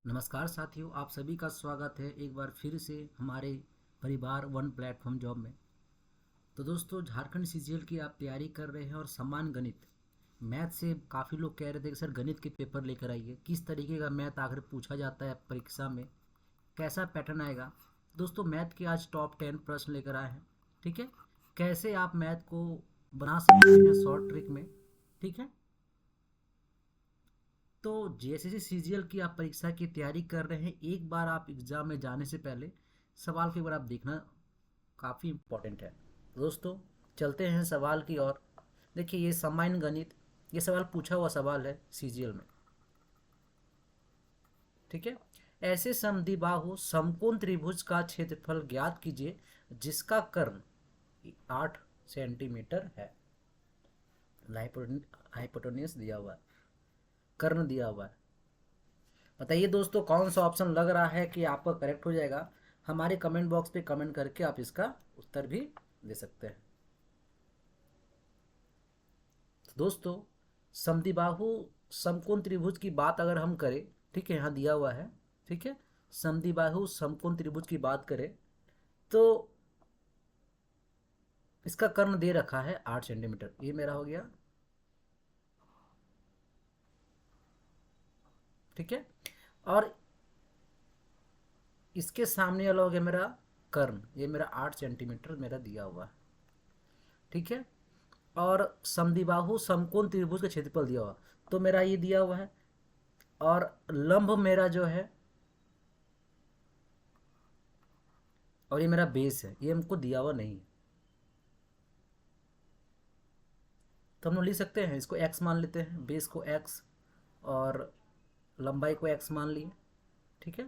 नमस्कार साथियों, आप सभी का स्वागत है एक बार फिर से हमारे परिवार वन प्लेटफॉर्म जॉब में। तो दोस्तों, झारखंड सीजीएल की आप तैयारी कर रहे हैं और समान गणित मैथ से काफ़ी लोग कह रहे थे कि सर गणित के पेपर लेकर आइए, किस तरीके का मैथ आखिर पूछा जाता है परीक्षा में, कैसा पैटर्न आएगा। दोस्तों, मैथ के आज टॉप 10 प्रश्न लेकर आए हैं। ठीक है, कैसे आप मैथ को बना सकते हैं शॉर्ट ट्रिक में। ठीक है, तो जेएसएससी सीजीएल की आप परीक्षा की तैयारी कर रहे हैं, एक बार आप एग्ज़ाम में जाने से पहले सवाल की बार आप देखना काफ़ी इम्पोर्टेंट है। दोस्तों, चलते हैं सवाल की ओर। देखिए, ये सामान्य गणित, ये सवाल पूछा हुआ सवाल है सीजीएल में। ठीक है, ऐसे समद्विबाहु समकोण त्रिभुज का क्षेत्रफल ज्ञात कीजिए जिसका कर्ण 8 सेंटीमीटर है। हाइपोटेन्यूस दिया हुआ है, कर्ण दिया हुआ है। बताइए दोस्तों, कौन सा ऑप्शन लग रहा है कि आपका करेक्ट हो जाएगा। हमारे कमेंट बॉक्स पे कमेंट करके आप इसका उत्तर भी दे सकते हैं। तो दोस्तों, समद्विबाहु समकोण त्रिभुज की बात अगर हम करें, ठीक है, यहाँ दिया हुआ है। ठीक है, समद्विबाहु समकोण त्रिभुज की बात करें तो इसका कर्ण दे रखा है 8 सेंटीमीटर। ये मेरा हो गया। ठीक है, और इसके सामने वाला हो गया मेरा कर्ण, ये मेरा 8 सेंटीमीटर मेरा दिया हुआ है। ठीक है, और समद्विबाहु समकोण त्रिभुज का क्षेत्रफल दिया हुआ, तो मेरा ये दिया हुआ है। और लंब मेरा जो है, और ये मेरा बेस है, ये हमको दिया हुआ नहीं है। तो हम लोग लिख सकते हैं, इसको x मान लेते हैं, बेस को x और लंबाई को x मान लिए। ठीक है,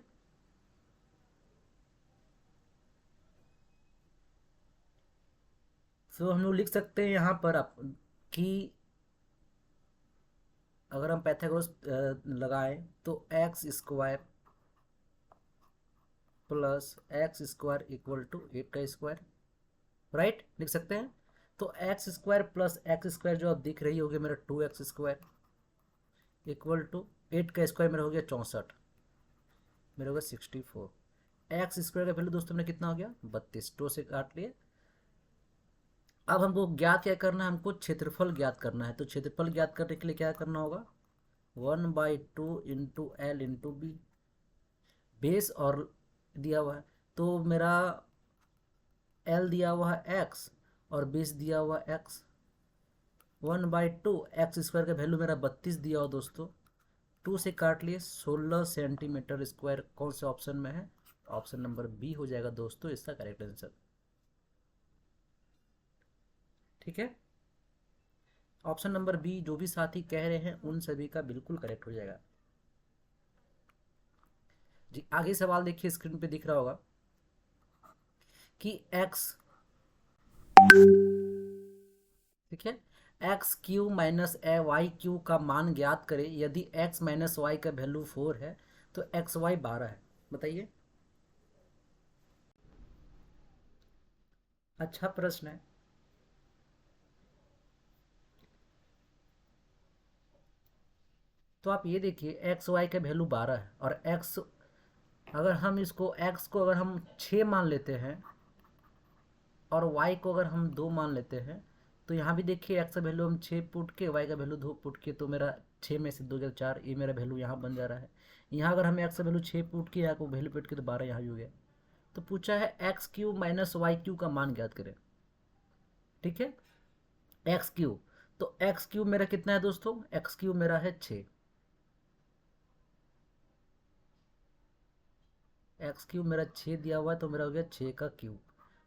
तो हम लोग लिख सकते हैं यहाँ पर आप कि अगर हम पैथागोरस लगाएं तो x square plus x square equal to 8 का स्क्वायर, राइट, लिख सकते हैं। तो x square plus x square जो आप दिख रही होगी मेरा 2x स्क्वायर इक्वल टू 8 का स्क्वायर मेरा हो गया 64, मेरा हो गया 64। एक्स स्क्वायर का वैल्यू दोस्तों में कितना हो गया 32, 2 से काट लिए। अब हमको ज्ञात क्या करना है, हमको क्षेत्रफल ज्ञात करना है। तो क्षेत्रफल ज्ञात करने के लिए क्या करना होगा, 1/2 into L into B, base और दिया हुआ है। तो मेरा एल दिया हुआ है एक्स और बेस दिया हुआ है एक्स। 1/2 एक्स स्क्वायर का वैल्यू मेरा 32 दिया हुआ दोस्तों, 2 से काट लिए 16 सेंटीमीटर स्क्वायर। कौन से ऑप्शन में है, ऑप्शन नंबर बी हो जाएगा दोस्तों इसका करेक्ट आंसर। ठीक है, ऑप्शन नंबर बी जो भी साथी कह रहे हैं उन सभी का बिल्कुल करेक्ट हो जाएगा जी। आगे सवाल देखिए, स्क्रीन पे दिख रहा होगा कि x, ठीक है, एक्स क्यू माइनस ए वाई क्यू का मान ज्ञात करें यदि x माइनस वाई का वैल्यू 4 है तो एक्स वाई 12 है। बताइए, अच्छा प्रश्न है। तो आप ये देखिए, एक्स वाई का वैल्यू 12 है और एक्स, अगर हम इसको एक्स को अगर हम 6 मान लेते हैं और वाई को अगर हम 2 मान लेते हैं, तो यहाँ भी देखिए एक्स का वैल्यू हम 6 पुट के, वाई का वैल्यू 2 पुट के, तो मेरा 6 में से 2 गया 4, ये मेरा वैल्यू यहाँ बन जा रहा है। यहाँ अगर हम एक्स का वैल्यू 6 पुट के, यहाँ को वैल्यू पुट के, तो 12 यहाँ भी हो गया। तो पूछा है x q minus y q का मान ज्ञात करें। ठीक है, एक्स क्यू, तो एक्स क्यू मेरा कितना है दोस्तों, एक्स क्यू मेरा है 6, एक्स क्यूब मेरा 6 दिया हुआ है तो मेरा हो गया 6 का क्यूब,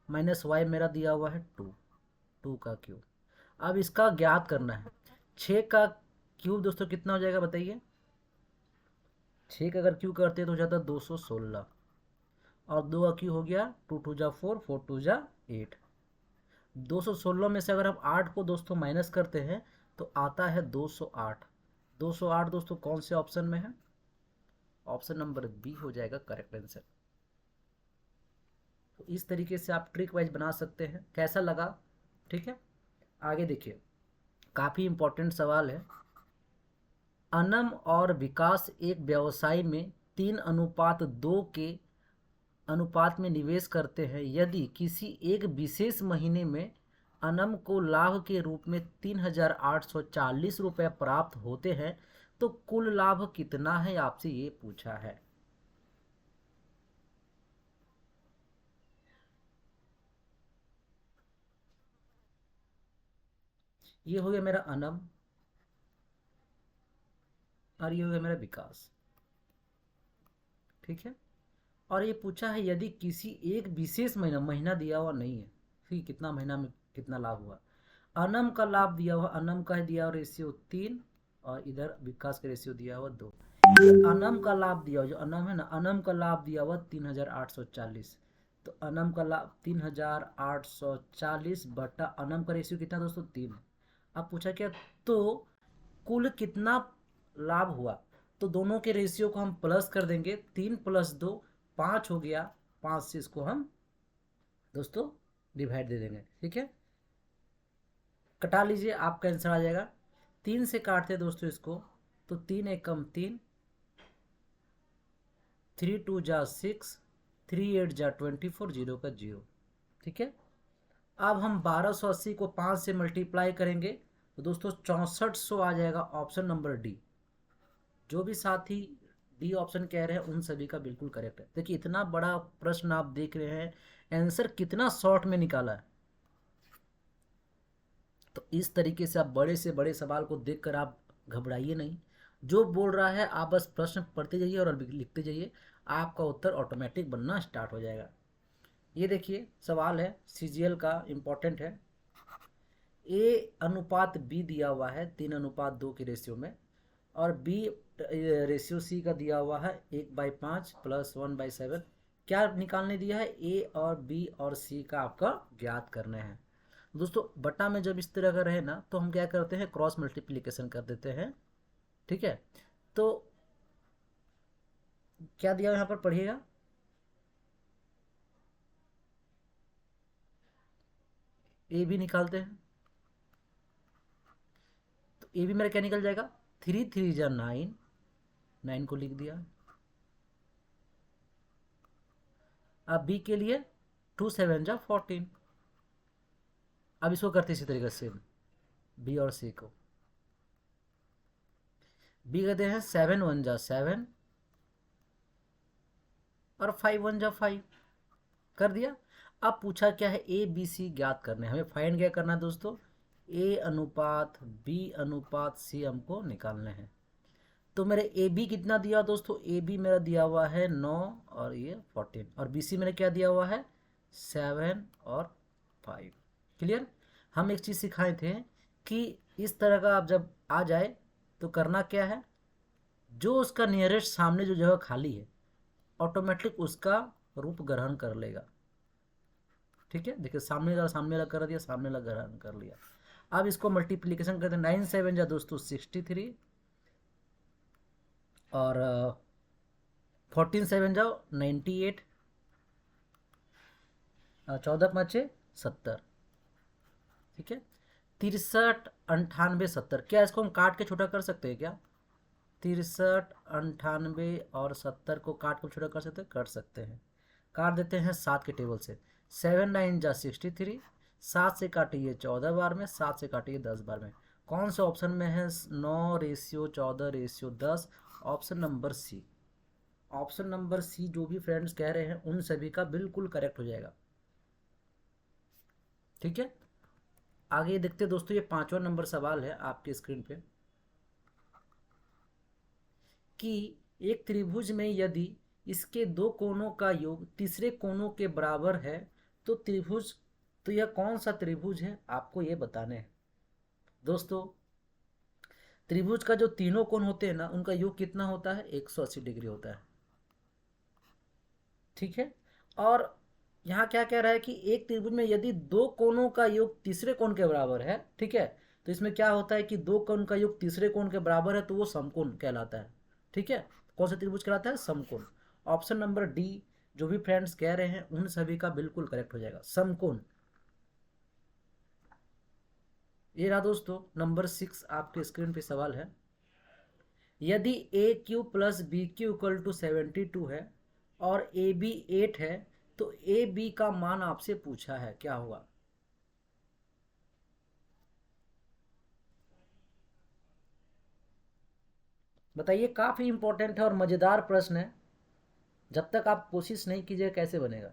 माइनस वाई मेरा दिया हुआ है 2, 2 का क्यूब। अब इसका ज्ञात करना है। 6 का क्यूब दोस्तों कितना हो जाएगा बताइए, 6 का अगर क्यूब करते हैं तो हो जाता है 216, और 2 का क्यूब हो गया 2 टू जा 4, 4 टू जा 8। 216 में से अगर हम 8 को दोस्तों माइनस करते हैं तो आता है 208। 208 दोस्तों कौन से ऑप्शन में है, ऑप्शन नंबर बी हो जाएगा करेक्ट आंसर। तो इस तरीके से आप ट्रिक वाइज बना सकते हैं। कैसा लगा, ठीक है। आगे देखिए, काफ़ी इंपॉर्टेंट सवाल है। अनम और विकास एक व्यवसाय में 3:2 के अनुपात में निवेश करते हैं, यदि किसी एक विशेष महीने में अनम को लाभ के रूप में 3,840 रुपये प्राप्त होते हैं तो कुल लाभ कितना है, आपसे ये पूछा है। ये हो गया मेरा अनम और ये हो गया मेरा विकास, ठीक है। और ये पूछा है यदि किसी एक विशेष महीना, महीना दिया हुआ नहीं है, फिर कितना महीना में कितना लाभ हुआ। अनम का लाभ दिया हुआ, अनम का दिया हुआ रेशियो 3 और इधर विकास का रेशियो दिया हुआ 2। अनम का लाभ दिया हुआ, जो अनम है ना, अनम का लाभ दिया हुआ 3,840, तो अनम का लाभ 3,840 बटा अनम का रेशियो कितना दोस्तों 3। अब पूछा क्या, तो कुल कितना लाभ हुआ, तो दोनों के रेशियो को हम प्लस कर देंगे, 3 + 2 5 हो गया, 5 से इसको हम दोस्तों डिवाइड दे देंगे, ठीक है। कटा लीजिए, आपका आंसर आ जाएगा। 3 से काटते दोस्तों इसको, तो 3 एकम 3, 3 2 जा 6, 3 8 जा 24, 0 का 0, ठीक है। अब हम 1280 को 5 से मल्टीप्लाई करेंगे तो दोस्तों 6400 आ जाएगा, ऑप्शन नंबर डी। जो भी साथी डी ऑप्शन कह रहे हैं उन सभी का बिल्कुल करेक्ट है। देखिए इतना बड़ा प्रश्न आप देख रहे हैं, आंसर कितना शॉर्ट में निकाला है। तो इस तरीके से आप बड़े से बड़े सवाल को देखकर आप घबराइए नहीं, जो बोल रहा है आप बस प्रश्न पढ़ते जाइए और लिखते जाइए, आपका उत्तर ऑटोमेटिक बनना स्टार्ट हो जाएगा। ये देखिए सवाल है सीजीएल का, इम्पोर्टेंट है। A/B दिया हुआ है 3:2 के रेशियो में, और B रेशियो C का दिया हुआ है 1/5 + 1/7। क्या निकालने दिया है, A और B और C का आपका ज्ञात करने हैं। दोस्तों बटा में जब इस तरह का रहे ना तो हम क्या करते हैं, क्रॉस मल्टीप्लिकेशन कर देते हैं, ठीक है। तो क्या दिया यहाँ पर पढ़िएगा, ए भी निकालते हैं, तो ए भी मेरा क्या निकल जाएगा, 3 3 जा 9, 9 को लिख दिया। अब बी के लिए 2 7 जा 14। अब इसको करते इसी तरीके से बी और सी को, बी कहते हैं 7 1 जा 7 और 5 1 जा 5, कर दिया। अब पूछा क्या है, ए बी सी ज्ञात करने, हमें फाइंड क्या करना है दोस्तों, A/B/C हमको निकालने हैं। तो मेरे ए बी कितना दिया दोस्तों, ए बी मेरा दिया हुआ है 9 और ये 14, और बी सी मेरा क्या दिया हुआ है 7 और 5। क्लियर। हम एक चीज़ सिखाए थे कि इस तरह का आप जब आ जाए तो करना क्या है, जो उसका नियरेस्ट सामने जो जगह खाली है ऑटोमेटिक उसका रूप ग्रहण कर लेगा, ठीक है। देखिए सामने वाला कर दिया, सामने वाला ग्रहण कर लिया। अब इसको मल्टीप्लीकेशन करते हैं, 9 7 जा दोस्तों 63 और 14 7 जाओ 98, 14 5 70, ठीक है। 63 98 70, क्या इसको हम काट के छोटा कर सकते हैं क्या, 63 98 और 70 को काट के छोटा कर सकते हैं, कर सकते हैं। काट देते हैं 7 के टेबल से, 7 9 जा 63, 7 से काटिए 14 बार में, 7 से काटिए 10 बार में। कौन से ऑप्शन में है, 9:14:10, option number C. Option number C जो भी फ्रेंड्स कह रहे हैं उन सभी का बिल्कुल करेक्ट हो जाएगा, ठीक है। आगे देखते दोस्तों, ये 5वां नंबर सवाल है आपके स्क्रीन पे, कि एक त्रिभुज में यदि इसके दो कोणों का योग तीसरे कोणों के बराबर है तो त्रिभुज, तो यह कौन सा त्रिभुज है आपको ये बताने हैं। दोस्तों त्रिभुज का जो तीनों कोण होते हैं ना उनका योग कितना होता है, 180 डिग्री होता है, ठीक है। और यहाँ क्या कह रहा है कि एक त्रिभुज में यदि दो कोणों का योग तीसरे कोण के बराबर है, ठीक है, तो इसमें क्या होता है कि दो कोण का योग तीसरे कोण के बराबर है तो वो समकोण कहलाता है, ठीक है। कौन सा त्रिभुज कहलाता है, समकोण। ऑप्शन नंबर डी जो भी फ्रेंड्स कह रहे हैं उन सभी का बिल्कुल करेक्ट हो जाएगा, समकोण। ये रहा दोस्तों नंबर 6 आपके स्क्रीन पे सवाल है, यदि A Q plus B Q equal to 72 है और ए बी 8 है तो ए बी का मान आपसे पूछा है, क्या होगा? बताइए, काफी इंपॉर्टेंट है और मजेदार प्रश्न है। जब तक आप कोशिश नहीं कीजिए कैसे बनेगा?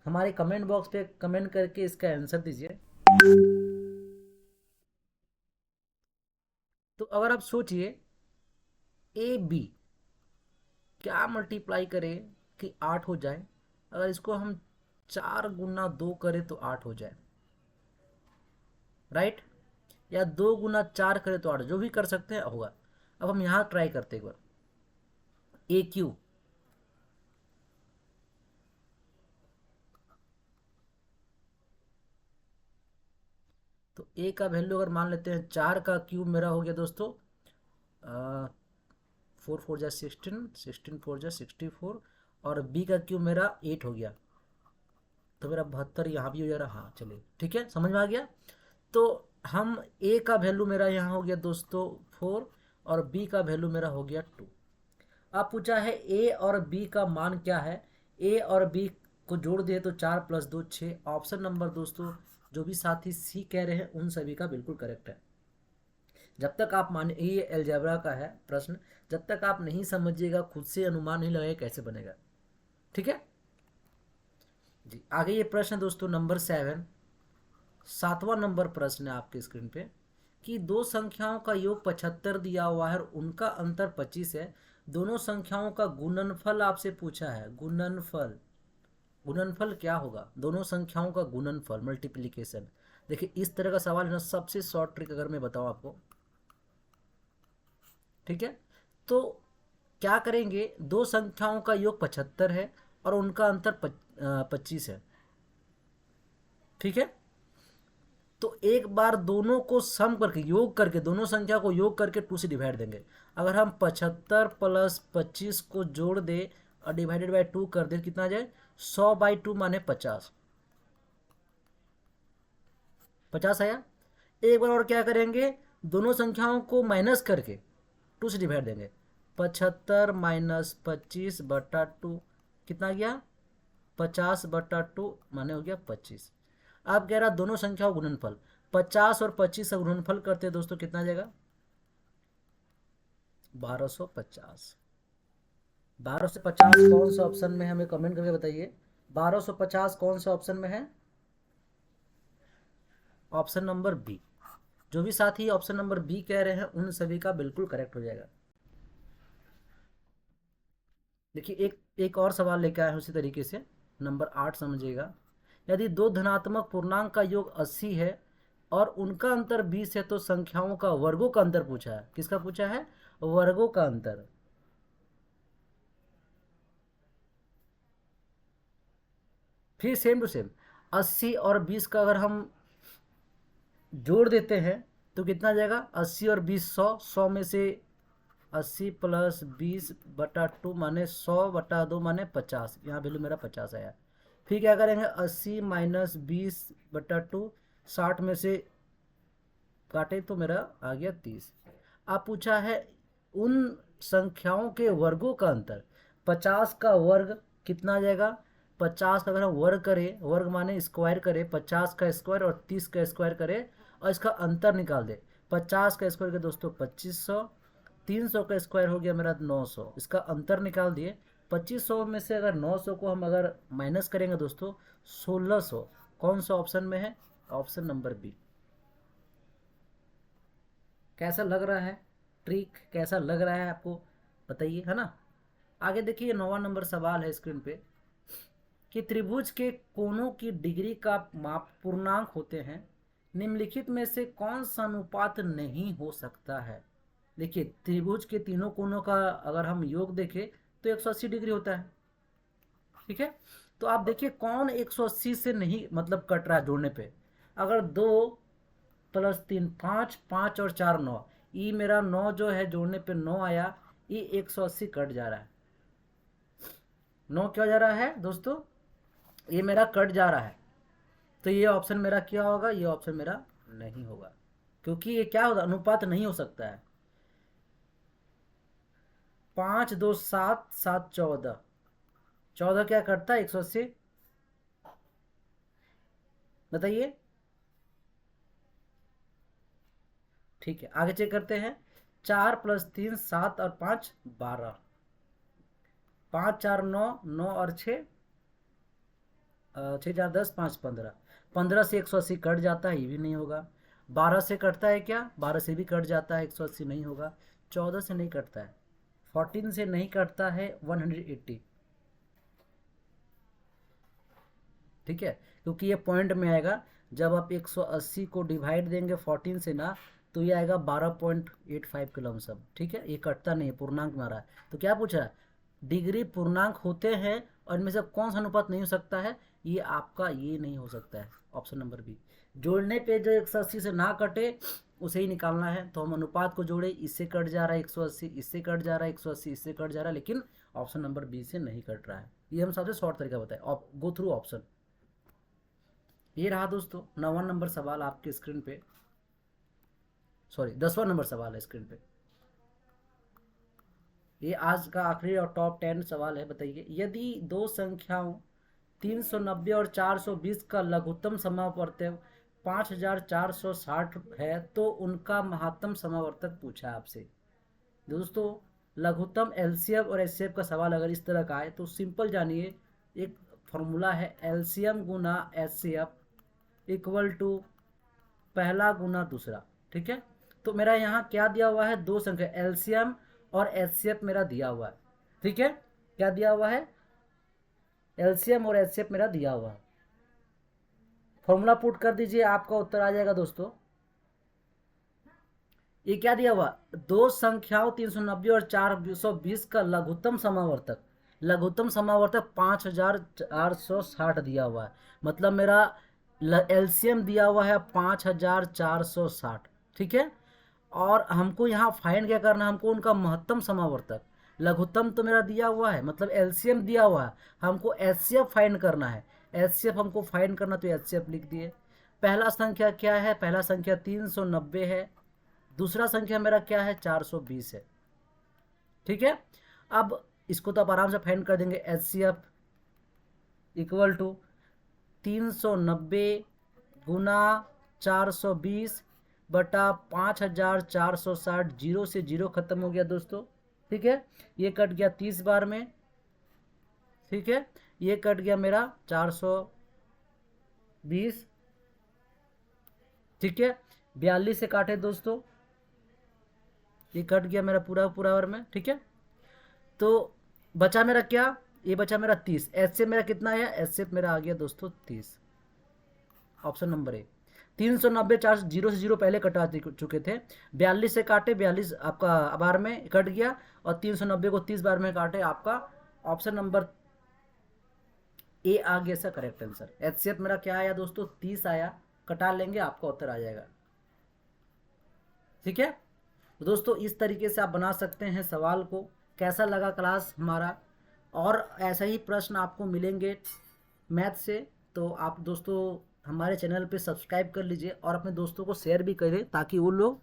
हमारे कमेंट बॉक्स पे कमेंट करके इसका आंसर दीजिए। तो अगर आप सोचिए, ए बी क्या मल्टीप्लाई करें कि 8 हो जाए? अगर इसको हम 4 गुना 2 करें तो 8 हो जाए, राइट? या 2 गुना 4 करें तो 8, जो भी कर सकते हैं होगा। अब हम यहाँ ट्राई करते एक बार। ए क्यू, तो ए का वैल्यू अगर मान लेते हैं 4 का क्यूब मेरा हो गया दोस्तों 4 4 जा 16, 16 4 जा 64, और बी का क्यूब मेरा 8 हो गया, तो मेरा 72 यहाँ भी हो जा रहा। हाँ चलिए ठीक है, समझ में आ गया। तो हम ए का वैल्यू मेरा यहाँ हो गया दोस्तों 4, और बी का वैल्यू मेरा हो गया 2। आप पूछा है ए और बी का मान क्या है? ए और बी को जोड़ दिए तो 4 + 2 6। ऑप्शन नंबर दोस्तों जो भी साथी सी कह रहे हैं उन सभी का बिल्कुल करेक्ट है। जब तक आप मान, ये एलजेब्रा का है प्रश्न, जब तक आप नहीं समझिएगा, खुद से अनुमान नहीं लगाए कैसे बनेगा, ठीक है जी। आगे ये प्रश्न दोस्तों नंबर 7, 7वां नंबर प्रश्न है आपके स्क्रीन पे, कि दो संख्याओं का योग 75 दिया हुआ है और उनका अंतर 25 है। दोनों संख्याओं का गुणनफल आपसे पूछा है। गुणनफल, गुणनफल क्या होगा? दोनों संख्याओं का गुणनफल, मल्टीप्लीकेशन। देखिए इस तरह का सवाल है ना, सबसे शॉर्ट ट्रिक अगर मैं बताऊं आपको, ठीक है? तो क्या करेंगे, दो संख्याओं का योग 75 है और उनका अंतर 25 है, ठीक है? तो एक बार दोनों को सम करके, योग करके, दोनों संख्या को योग करके 2 से डिवाइड देंगे। अगर हम 75 + 25 को जोड़ दे और डिवाइडेड बाई 2 कर दे, कितना आ जाए? 100/2 माने 50, 50 आया। एक बार और क्या करेंगे, दोनों संख्याओं को माइनस करके 2 से डिवाइड देंगे। 75 - 25/2 कितना गया? 50/2 माने हो गया 25। अब कह रहा दोनों संख्याओं गुणनफल, 50 और 25 का गुणनफल करते हैं दोस्तों, कितना आ जाएगा? 1250। 1250 कौन सा ऑप्शन में है, हमें कमेंट करके बताइए। 1250 कौन सा ऑप्शन में है? Option number B. जो भी साथी ऑप्शन नंबर बी कह रहे हैं उन सभी का बिल्कुल करेक्ट हो जाएगा। देखिए एक और सवाल लेकर आए हैं उसी तरीके से, नंबर 8 समझिएगा। यदि दो धनात्मक पूर्णांक का योग 80 है और उनका अंतर 20 है तो संख्याओं का वर्गों का अंतर पूछा है। किसका पूछा है? वर्गों का अंतर। फिर सेम टू सेम 80 और 20 का अगर हम जोड़ देते हैं तो कितना आ जाएगा? 80 और 20 100, 100 में से 80 + 20/2 माने 100/2 माने 50, यहाँ वैल्यू मेरा 50 आया। फिर क्या करेंगे, 80 - 20/2, 60 में से काटे तो मेरा आ गया 30। आप पूछा है उन संख्याओं के वर्गों का अंतर। 50 का वर्ग कितना आ जाएगा? 50 का अगर हम वर्ग करें, वर्ग माने स्क्वायर करें, 50 का स्क्वायर और 30 का स्क्वायर करें और इसका अंतर निकाल दे। 50 का स्क्वायर के दोस्तों 2500, 300 का स्क्वायर हो गया मेरा 900, इसका अंतर निकाल दिए। 2500 में से अगर 900 को हम अगर माइनस करेंगे दोस्तों 1600, कौन सा ऑप्शन में है? Option number B. कैसा लग रहा है ट्रिक, कैसा लग रहा है आपको? बताइए, है ना। आगे देखिए 9वां नंबर सवाल है स्क्रीन पे, कि त्रिभुज के कोणों की डिग्री का माप पूर्णांक होते हैं, निम्नलिखित में से कौन सा अनुपात नहीं हो सकता है? देखिए त्रिभुज के तीनों कोणों का अगर हम योग देखें तो 180 डिग्री होता है, ठीक है? तो आप देखिए कौन 180 से नहीं मतलब कट रहा है जोड़ने पे। अगर 2 + 3 5, 5 और 4 9, ये मेरा 9 जो है जोड़ने पे 9 आया, ये 180 कट जा रहा है। 9 क्या जा रहा है दोस्तों? ये मेरा कट जा रहा है। तो ये ऑप्शन मेरा क्या होगा? ये ऑप्शन मेरा नहीं होगा, क्योंकि ये क्या होगा, अनुपात नहीं हो सकता है। 5 2 7 7 14, 14 क्या करता है 180, बताइए। ठीक है, आगे चेक करते हैं। 4 + 3 7 और 5 12, 5 4 9, 9 और 6 6 4 10, 5 15, 15 से 180 कट जाता है, ये भी नहीं होगा। 12 से कटता है क्या, 12 से भी कट जाता है, 180 नहीं होगा। 14 से नहीं कटता है, 14 से नहीं कटता है, 180। ठीक है, क्योंकि ये पॉइंट में आएगा। जब आप 180 को डिवाइड देंगे 14 से ना, तो ये आएगा 12.85 किलोमीटर। ठीक है, ये कटता नहीं है, पूर्णांक में आ रहा है। तो क्या पूछ रहा है, डिग्री पूर्णांक होते हैं और इनमें से कौन सा अनुपात नहीं हो सकता है, ये आपका ये नहीं हो सकता है, ऑप्शन नंबर बी। जोड़ने पे जो 180 से ना कटे उसे ही निकालना है। तो हम अनुपात को जोड़े, इससे कट जा रहा है 180, इससे कट जा रहा है 180, इससे कट जा रहा है, लेकिन ऑप्शन नंबर बी से नहीं कट रहा है। ये हम सबसे शॉर्ट तरीका बताए, गो थ्रू ऑप्शन। ये रहा दोस्तों 9वां नंबर सवाल आपके स्क्रीन पे, सॉरी 10वां नंबर सवाल है स्क्रीन पे। ये आज का आखिरी और टॉप 10 सवाल है। बताइए, यदि दो संख्याओं 390 और 420 का लघुत्तम समावर्तक 5460 है तो उनका महत्तम समावर्तक पूछा है आपसे। दोस्तों, लघुत्तम एलसीएम और एचसीएफ का सवाल अगर इस तरह का है तो सिंपल जानिए, एक फॉर्मूला है, एलसीएम गुना एचसीएफ इक्वल टू पहला गुना दूसरा। ठीक है, तो मेरा यहाँ क्या दिया हुआ है, दो संख्या एलसीएम और एचसीएफ मेरा दिया हुआ है। ठीक है, क्या दिया हुआ है, एलसीएम और एचसीएफ मेरा दिया हुआ है। फॉर्मूला पुट कर दीजिए, आपका उत्तर आ जाएगा दोस्तों। ये क्या दिया हुआ, दो संख्याओं 390 और 420 का लघुत्तम समावर्तक, लघुत्तम समावर्तक 5460 दिया हुआ है। मतलब मेरा एलसीएम दिया हुआ है 5460। ठीक है, और हमको यहाँ फाइंड क्या करना है, हमको उनका महत्तम समावर्तक। लघुत्तम तो मेरा दिया हुआ है, मतलब एलसीएम दिया हुआ है, हमको एचसीएफ फाइंड करना है। एचसीएफ हमको फाइंड करना, तो एचसीएफ लिख दिए। पहला संख्या क्या है, पहला संख्या 390 है, दूसरा संख्या मेरा क्या है 420 है। ठीक है, अब इसको तो आप आराम से फाइंड कर देंगे, एचसीएफ इक्वल टू 390 गुना 420 बटा 5460, जीरो से जीरो खत्म हो गया दोस्तों। ठीक है, ये कट गया 30 बार में। ठीक है, ये कट गया मेरा 420। ठीक है, 42 से काटे दोस्तों, ये कट गया मेरा पूरा पूरा बार में। ठीक है, तो बचा मेरा क्या, ये बचा मेरा 30। एच से मेरा कितना आया, एच से मेरा आ गया दोस्तों 30, ऑप्शन नंबर ए। 390 4 जीरो से जीरो पहले कटा चुके थे, 42 से काटे, 42 आपका बार में कट गया, और 390 को 30 बार में काटे, आपका ऑप्शन नंबर ए आ गया सर करेक्ट आंसर। एचसीएफ मेरा क्या आया दोस्तों 30 आया, कटा लेंगे आपका उत्तर आ जाएगा। ठीक है, तो दोस्तों इस तरीके से आप बना सकते हैं सवाल को। कैसा लगा क्लास हमारा, और ऐसा ही प्रश्न आपको मिलेंगे मैथ से, तो आप दोस्तों हमारे चैनल पे सब्सक्राइब कर लीजिए और अपने दोस्तों को शेयर भी करें ताकि वो लोग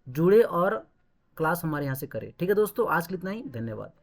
जुड़े और क्लास हमारे यहाँ से करें। ठीक है दोस्तों, आज के लिए इतना ही, धन्यवाद।